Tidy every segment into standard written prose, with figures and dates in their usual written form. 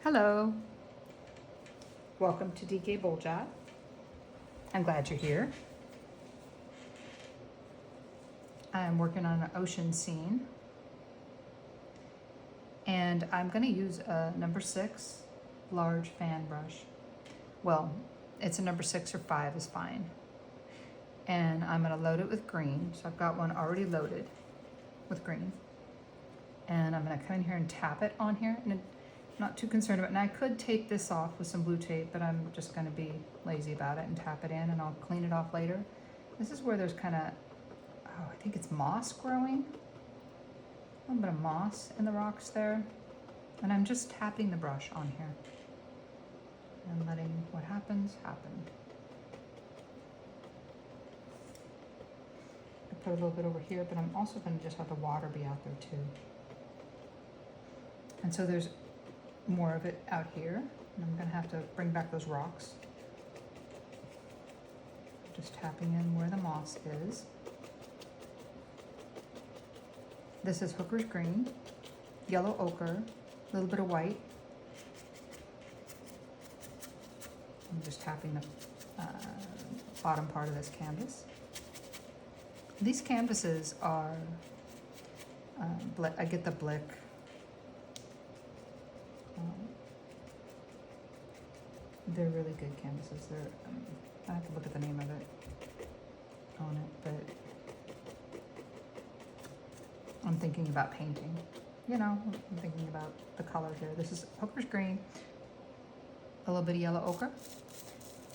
Hello. Welcome to DK Bowl Chat. I'm glad you're here. I'm working on an ocean scene. And I'm going to use a number 6 large fan brush. Well, it's a number 6 or 5 is fine. And I'm going to load it with green. So I've got one already loaded with green. And I'm going to come in here and tap it on here. And I'm not too concerned about it. And I could tape this off with some blue tape, but I'm just going to be lazy about it and tap it in, and I'll clean it off later. This is where there's kind of, I think it's moss growing. A little bit of moss in the rocks there. And I'm just tapping the brush on here and letting what happens happen. I put a little bit over here, but I'm also going to just have the water be out there too. And so there's more of it out here, and I'm going to have to bring back those rocks. Just tapping in where the moss is. This is Hooker's Green, yellow ochre, a little bit of white. I'm just tapping the bottom part of this canvas. These canvases are, I get the Blick. They're really good canvases. They're, I have to look at the name of it on it, but I'm thinking about painting. You know, I'm thinking about the color here. This is Hooker's Green, a little bit of yellow ochre,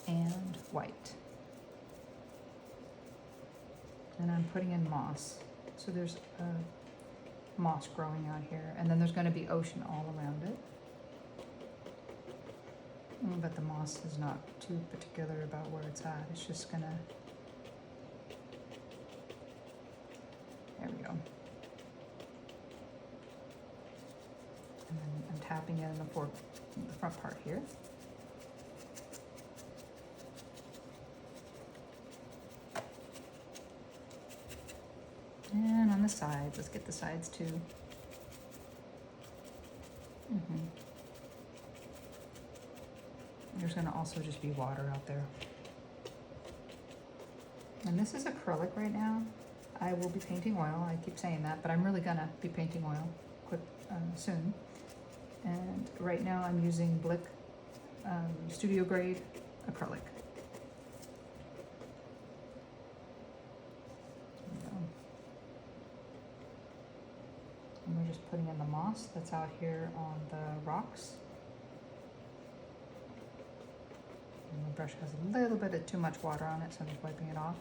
and white. And I'm putting in moss. So there's moss growing out here, and then there's going to be ocean all around it. But the moss is not too particular about where it's at. It's just gonna, there we go. And then I'm tapping it in the front part here. And on the sides, let's get the sides too. There's going to also just be water out there. And this is acrylic right now. I will be painting oil. I keep saying that, but I'm really going to be painting oil soon. And right now I'm using Blick studio grade acrylic. And we're just putting in the moss that's out here on the rocks. And the brush has a little bit of too much water on it, so I'm just wiping it off.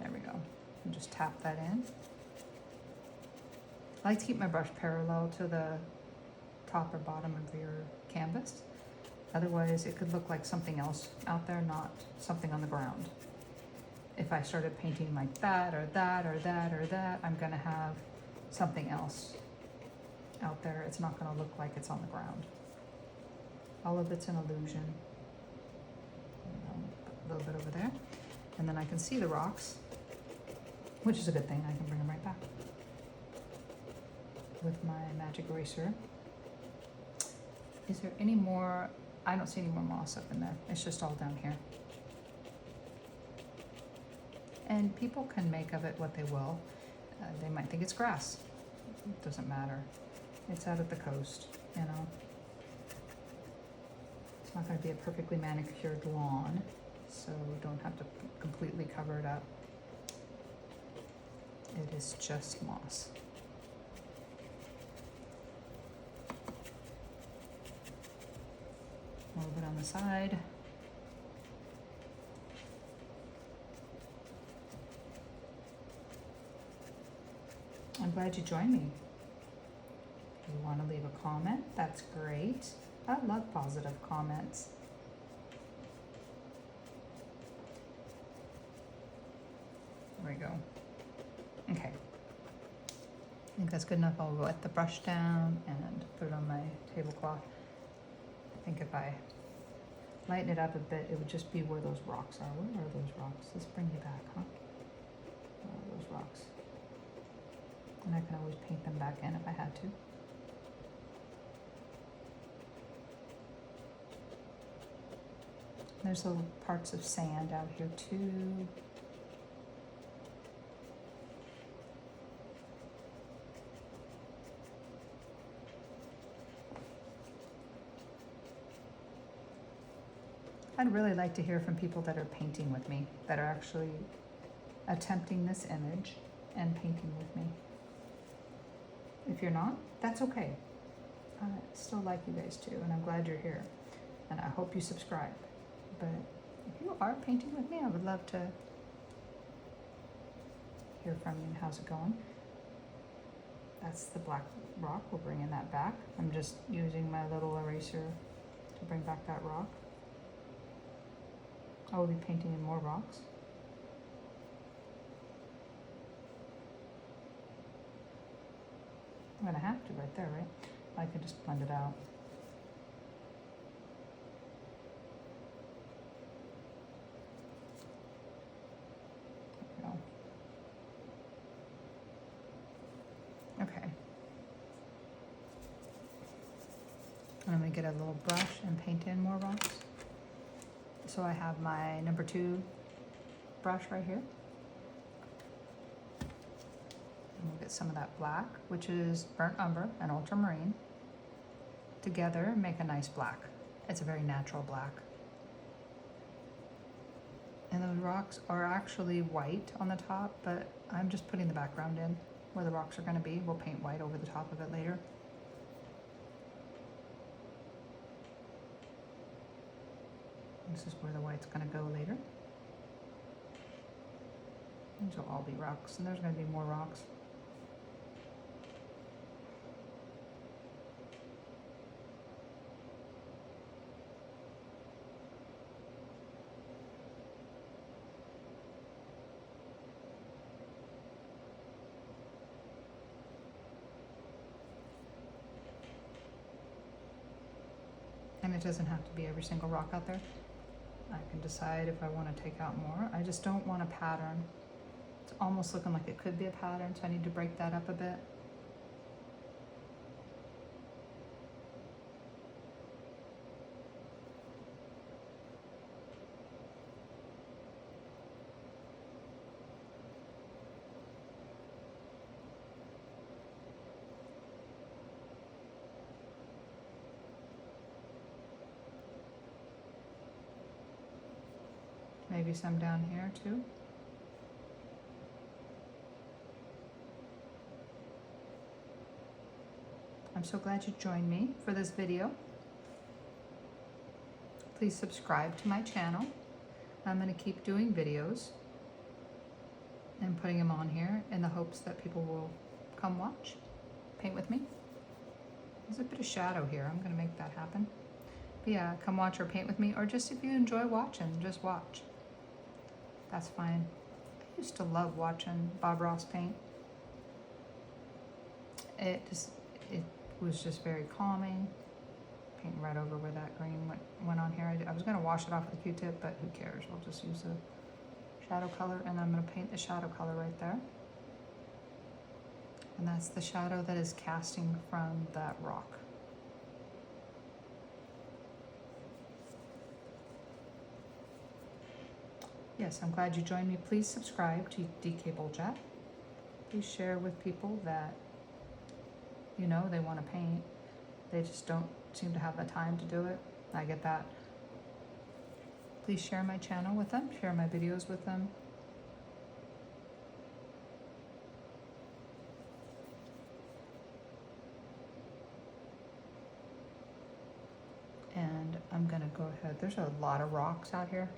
There we go. And just tap that in. I like to keep my brush parallel to the top or bottom of your canvas. Otherwise, it could look like something else out there, not something on the ground. If I started painting like that, or that, or that, or that, I'm gonna have something else out there. It's not gonna look like it's on the ground. All of it's an illusion. A little bit over there, and then I can see the rocks, which is a good thing. I can bring them right back with my magic eraser. Is there any more? I don't see any more moss up in there. It's just all down here. And people can make of it what they will. They might think it's grass. It doesn't matter. It's out at the coast, you know. It's not going to be a perfectly manicured lawn, so don't have to completely cover it up. It is just moss. A little bit on the side. I'm glad you joined me. If you want to leave a comment, that's great. I love positive comments. There we go. Okay. I think that's good enough. I'll wet the brush down and put it on my tablecloth. I think if I lighten it up a bit, it would just be where those rocks are. Where are those rocks? Let's bring you back, huh? Where are those rocks? And I can always paint them back in if I had to. There's little parts of sand out here too. I'd really like to hear from people that are painting with me, that are actually attempting this image and painting with me. If you're not, that's okay. I still like you guys too, and I'm glad you're here. And I hope you subscribe. But if you are painting with me, I would love to hear from you and how's it going. That's the black rock. We're bringing that back. I'm just using my little eraser to bring back that rock. I will be painting in more rocks. I'm gonna have to right there, right? I can just blend it out. There we go. Okay. And I'm gonna get a little brush and paint in more rocks. So I have my number 2 brush right here. And we'll get some of that black, which is burnt umber and ultramarine, together and make a nice black. It's a very natural black. And those rocks are actually white on the top, but I'm just putting the background in where the rocks are gonna be. We'll paint white over the top of it later. This is where the white's gonna go later. These will all be rocks, and there's gonna be more rocks. And it doesn't have to be every single rock out there. I can decide if I want to take out more. I just don't want a pattern. It's almost looking like it could be a pattern, so I need to break that up a bit. Maybe some down here too. I'm so glad you joined me for this video. Please subscribe to my channel. I'm going to keep doing videos and putting them on here in the hopes that people will come watch, paint with me. There's a bit of shadow here. I'm going to make that happen. But yeah, come watch or paint with me, or just if you enjoy watching, just watch. That's fine. I used to love watching Bob Ross paint. It was just very calming. Painting right over where that green went on here. I was going to wash it off with a Q-tip, but who cares? We'll just use a shadow color, and I'm going to paint the shadow color right there. And that's the shadow that is casting from that rock. Yes, I'm glad you joined me. Please subscribe to DK Bolljap. Please share with people that you know they want to paint. They just don't seem to have the time to do it. I get that. Please share my channel with them. Share my videos with them. And I'm gonna go ahead. There's a lot of rocks out here.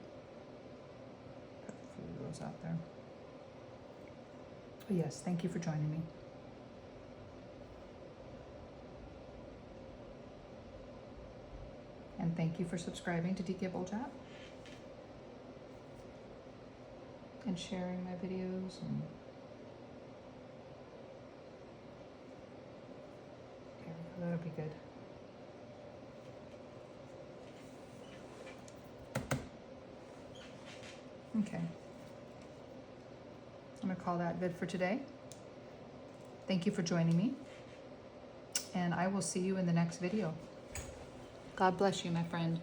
Put a few of those out there. But yes, thank you for joining me. And thank you for subscribing to DK Bolljap and sharing my videos. And there we go, that'll be good. Okay. I'm gonna call that good for today. Thank you for joining me, and I will see you in the next video. God bless you, my friend.